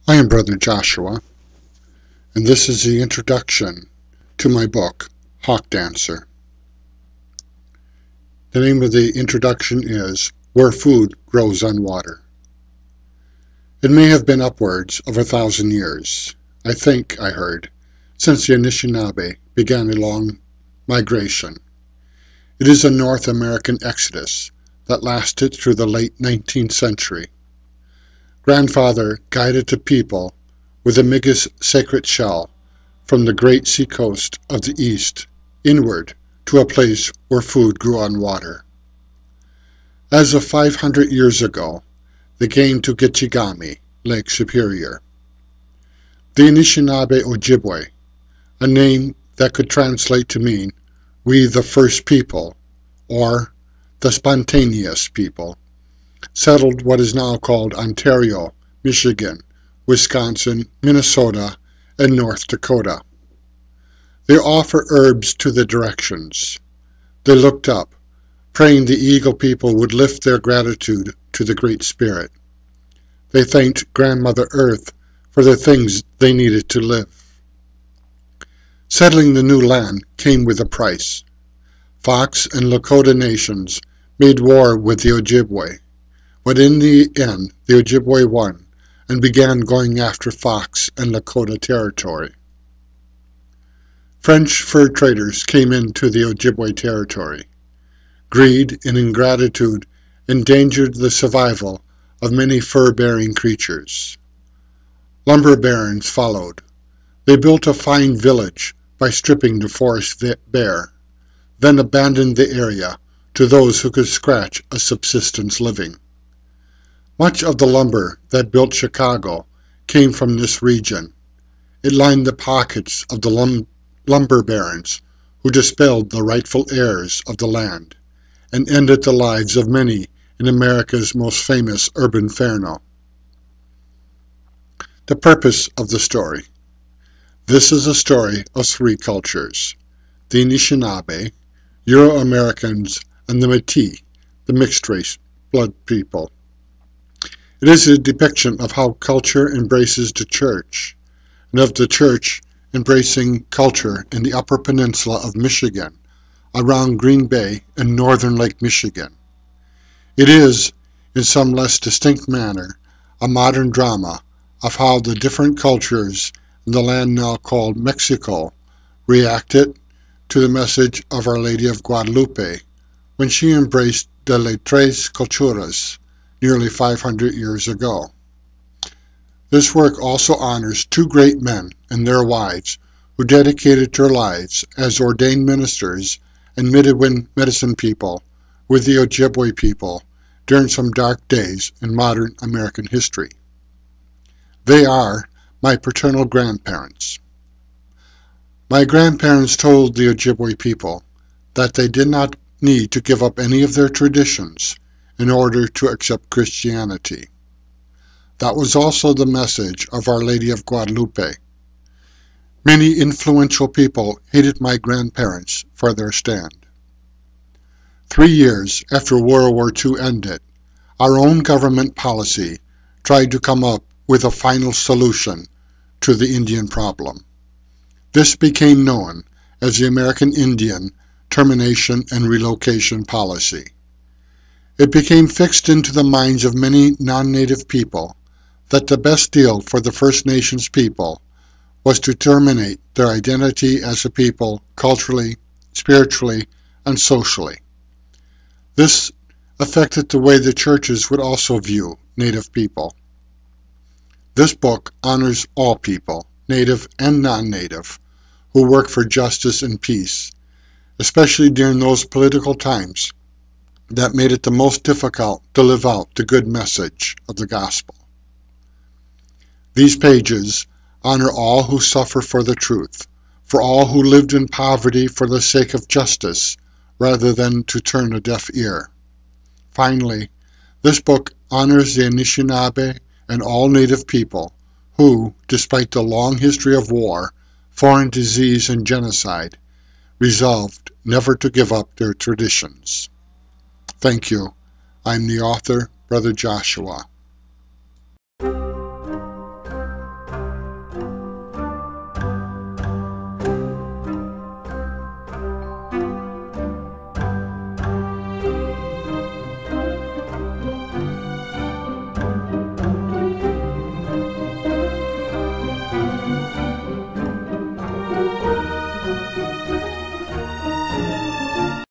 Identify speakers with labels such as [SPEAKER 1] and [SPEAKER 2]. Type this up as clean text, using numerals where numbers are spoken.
[SPEAKER 1] I am Brother Joshua, and this is the introduction to my book, Hawk Dancer. The name of the introduction is Where Food Grows on Water. It may have been upwards of 1,000 years, I think I heard, since the Anishinaabe began a long migration. It is a North American exodus that lasted through the late 19th century. Grandfather guided the people with a Migas sacred shell from the great seacoast of the east inward to a place where food grew on water. As of 500 years ago, they came to Gitchigami, Lake Superior. The Anishinaabe Ojibwe, a name that could translate to mean we the first people or the spontaneous people, settled what is now called Ontario, Michigan, Wisconsin, Minnesota, and North Dakota. They offer herbs to the directions. They looked up, praying the Eagle people would lift their gratitude to the Great Spirit. They thanked Grandmother Earth for the things they needed to live. Settling the new land came with a price. Fox and Lakota nations made war with the Ojibwe, but in the end the Ojibwe won and began going after Fox and Lakota territory. French fur traders came into the Ojibwe territory. Greed and ingratitude endangered the survival of many fur-bearing creatures. Lumber barons followed. They built a fine village by stripping the forest bare, then abandoned the area to those who could scratch a subsistence living. Much of the lumber that built Chicago came from this region. It lined the pockets of the lumber barons who dispelled the rightful heirs of the land and ended the lives of many in America's most famous urban inferno. The purpose of the story. This is a story of three cultures: the Anishinaabe, Euro-Americans, and the Métis, the mixed-race blood people. It is a depiction of how culture embraces the church, and of the church embracing culture in the Upper Peninsula of Michigan, around Green Bay and northern Lake Michigan. It is, in some less distinct manner, a modern drama of how the different cultures in the land now called Mexico reacted to the message of Our Lady of Guadalupe when she embraced de las tres culturas nearly 500 years ago. This work also honors two great men and their wives who dedicated their lives as ordained ministers and medicine people with the Ojibwe people during some dark days in modern American history. They are my paternal grandparents. My grandparents told the Ojibwe people that they did not need to give up any of their traditions in order to accept Christianity. That was also the message of Our Lady of Guadalupe. Many influential people hated my grandparents for their stand. 3 years after World War II ended, our own government policy tried to come up with a final solution to the Indian problem. This became known as the American Indian Termination and Relocation Policy. It became fixed into the minds of many non-native people that the best deal for the First Nations people was to terminate their identity as a people culturally, spiritually, and socially. This affected the way the churches would also view Native people. This book honors all people, Native and non-Native, who work for justice and peace, especially during those political times that made it the most difficult to live out the good message of the gospel. These pages honor all who suffer for the truth, for all who lived in poverty for the sake of justice, rather than to turn a deaf ear. Finally, this book honors the Anishinaabe and all Native people who, despite the long history of war, foreign disease, and genocide, resolved never to give up their traditions. Thank you. I'm the author, Brother Joshua.